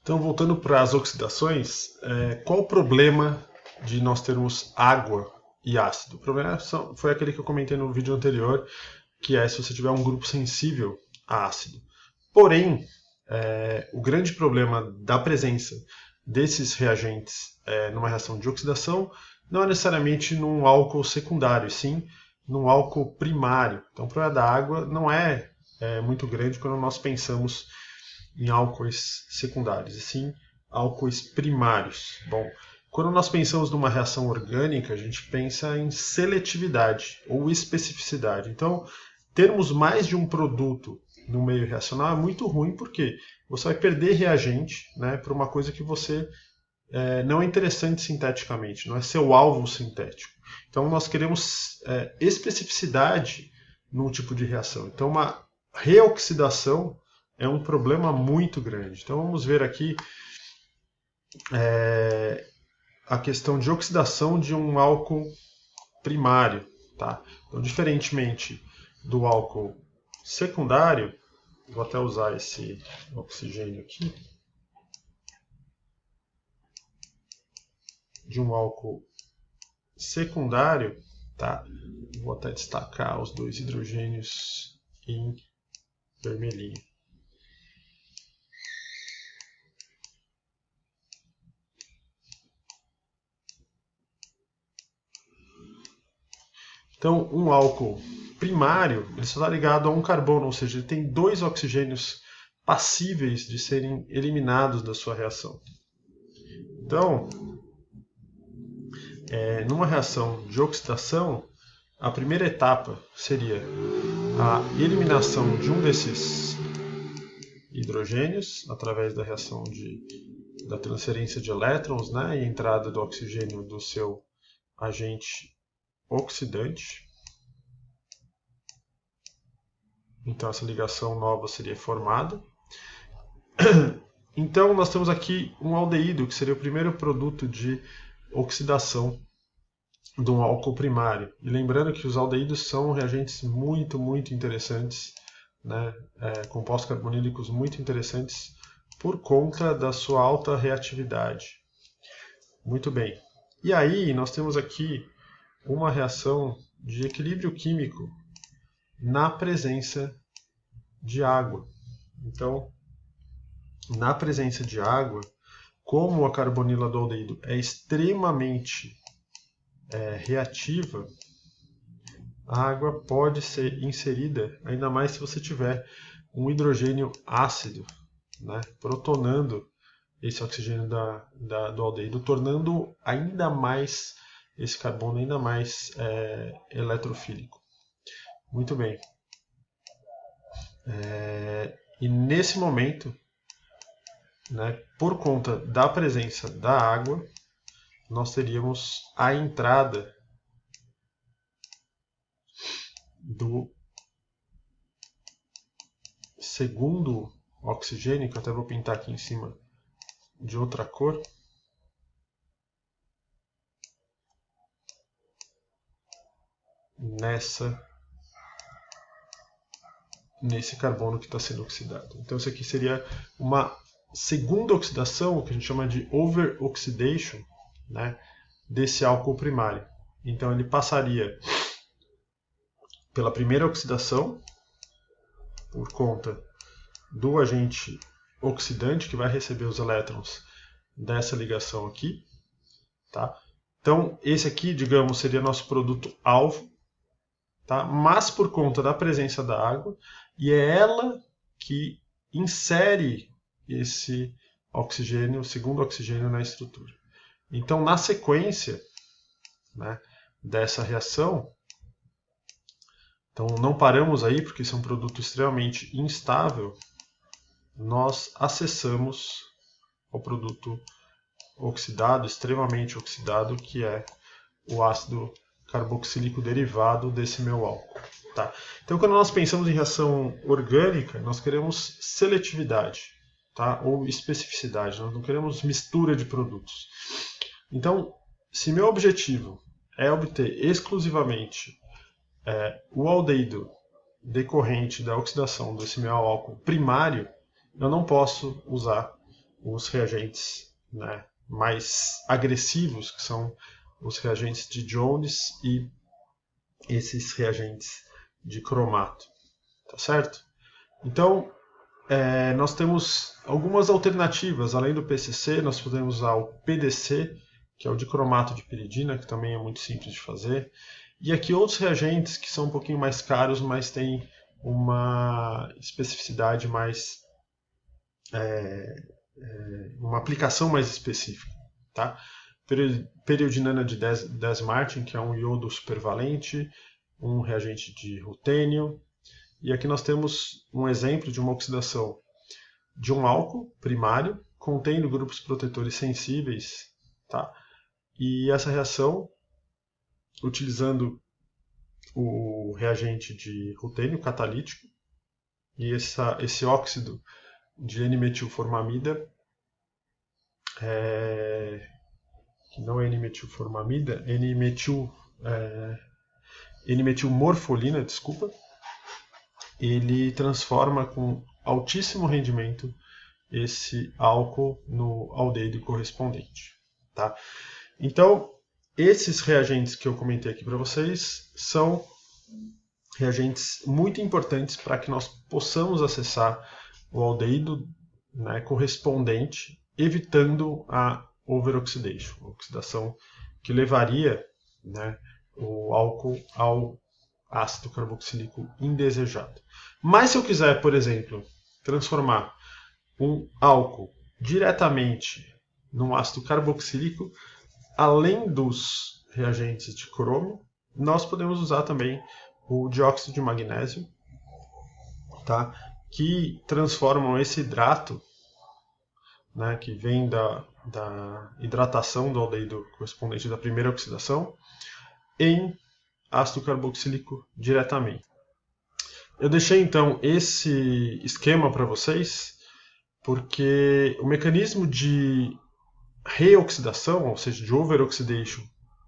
Então, voltando para as oxidações, qual o problema de nós termos água e ácido? O problema foi aquele que eu comentei no vídeo anterior, que é se você tiver um grupo sensível a ácido. Porém, o grande problema da presença desses reagentes numa reação de oxidação não é necessariamente num álcool secundário, e sim num álcool primário. Então, o problema da água não é muito grande quando nós pensamos em álcoois secundários, e sim álcoois primários. Bom, quando nós pensamos numa reação orgânica, a gente pensa em seletividade ou especificidade. Então, termos mais de um produto no meio reacional é muito ruim, porque você vai perder reagente, né, para uma coisa que você não é interessante sinteticamente, não é seu alvo sintético. Então, nós queremos especificidade num tipo de reação. Então, uma reoxidação é um problema muito grande. Então vamos ver aqui a questão de oxidação de um álcool primário. Tá? Então, diferentemente do álcool secundário, vou até usar esse oxigênio aqui, de um álcool secundário, tá? Vou até destacar os dois hidrogênios em vermelhinho. Então, um álcool primário ele só está ligado a um carbono, ou seja, ele tem dois oxigênios passíveis de serem eliminados da sua reação. Então, numa reação de oxidação, a primeira etapa seria a eliminação de um desses hidrogênios através da reação da transferência de elétrons, né, e entrada do oxigênio do seu agente oxidante. Então essa ligação nova seria formada. Então nós temos aqui um aldeído, que seria o primeiro produto de oxidação de um álcool primário. E lembrando que os aldeídos são reagentes muito, muito interessantes, né? Compostos carbonílicos muito interessantes por conta da sua alta reatividade. Muito bem. E aí nós temos aqui uma reação de equilíbrio químico na presença de água. Então, na presença de água, como a carbonila do aldeído é extremamente reativa, a água pode ser inserida, ainda mais se você tiver um hidrogênio ácido, né, protonando esse oxigênio do aldeído, tornando ainda mais esse carbono ainda mais eletrofílico. Muito bem. E nesse momento, né, por conta da presença da água, nós teríamos a entrada do segundo oxigênio, que eu até vou pintar aqui em cima de outra cor. Nesse carbono que está sendo oxidado. Então isso aqui seria uma segunda oxidação, que a gente chama de over-oxidation, né, desse álcool primário. Então ele passaria pela primeira oxidação, por conta do agente oxidante, que vai receber os elétrons dessa ligação aqui. Tá? Então esse aqui, digamos, seria nosso produto alvo, tá? Mas por conta da presença da água, e é ela que insere esse oxigênio, o segundo oxigênio na estrutura. Então, na sequência, né, dessa reação, então não paramos aí, porque isso é um produto extremamente instável, nós acessamos o produto oxidado, extremamente oxidado, que é o ácido carboxílico derivado desse meu álcool. Tá? Então, quando nós pensamos em reação orgânica, nós queremos seletividade, tá? Ou especificidade, nós não queremos mistura de produtos. Então, se meu objetivo é obter exclusivamente o aldeído decorrente da oxidação desse meu álcool primário, eu não posso usar os reagentes, né, mais agressivos, que são os reagentes de Jones e esses reagentes de cromato, tá certo? Então, nós temos algumas alternativas. Além do PCC, nós podemos usar o PDC, que é o dicromato de piridina, que também é muito simples de fazer. E aqui outros reagentes que são um pouquinho mais caros, mas têm uma especificidade mais... uma aplicação mais específica, tá? Periodinana de Dess-Martin, que é um iodo supervalente, um reagente de rutênio. E aqui nós temos um exemplo de uma oxidação de um álcool primário contendo grupos protetores sensíveis, tá? E essa reação, utilizando o reagente de rutênio catalítico e esse óxido de N-metilformamida, que não é N-metilformamida, N-metilmorfolina, desculpa, ele transforma com altíssimo rendimento esse álcool no aldeído correspondente, tá? Então, esses reagentes que eu comentei aqui para vocês são reagentes muito importantes para que nós possamos acessar o aldeído, né, correspondente, evitando a overoxidation, a oxidação que levaria, né, o álcool ao ácido carboxílico indesejado. Mas se eu quiser, por exemplo, transformar um álcool diretamente num ácido carboxílico, além dos reagentes de crômio, nós podemos usar também o dióxido de magnésio, tá? Que transformam esse hidrato, né, que vem da hidratação do aldeído correspondente da primeira oxidação, em ácido carboxílico diretamente. Eu deixei então esse esquema para vocês, porque o mecanismo de reoxidação, ou seja, de overoxidation,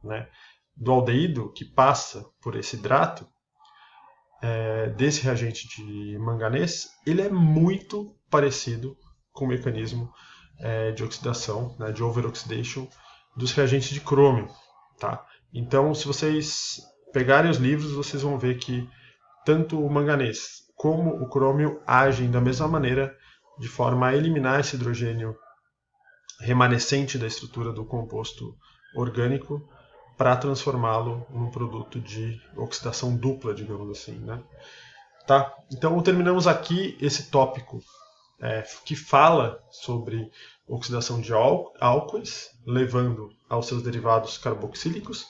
né, do aldeído que passa por esse hidrato, desse reagente de manganês, ele é muito parecido com o mecanismo de oxidação, né, de overoxidation dos reagentes de crômio, tá? Então, se vocês pegarem os livros, vocês vão ver que tanto o manganês como o crômio agem da mesma maneira, de forma a eliminar esse hidrogênio remanescente da estrutura do composto orgânico para transformá-lo num produto de oxidação dupla, digamos assim, né? Tá? Então terminamos aqui esse tópico que fala sobre oxidação de álcoois, levando aos seus derivados carboxílicos,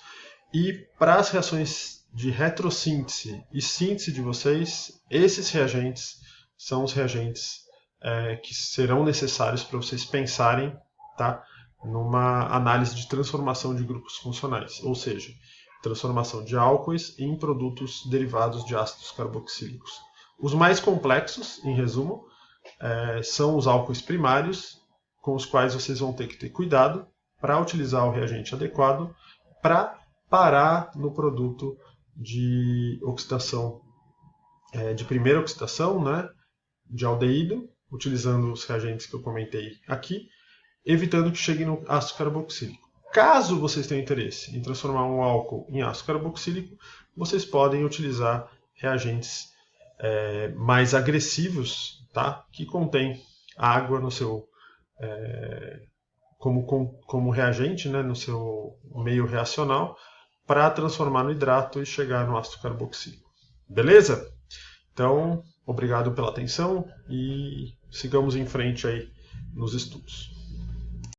e para as reações de retrossíntese e síntese de vocês, esses reagentes são os reagentes que serão necessários para vocês pensarem, tá, numa análise de transformação de grupos funcionais, ou seja, transformação de álcoois em produtos derivados de ácidos carboxílicos. Os mais complexos, em resumo, são os álcoois primários, com os quais vocês vão ter que ter cuidado para utilizar o reagente adequado para parar no produto de oxidação, de primeira oxidação, né, de aldeído, utilizando os reagentes que eu comentei aqui, evitando que chegue no ácido carboxílico. Caso vocês tenham interesse em transformar um álcool em ácido carboxílico, vocês podem utilizar reagentes mais agressivos, tá? Que contém água no seu como reagente, né, no seu meio reacional, para transformar no hidrato e chegar no ácido carboxílico. Beleza? Então, obrigado pela atenção e sigamos em frente aí nos estudos.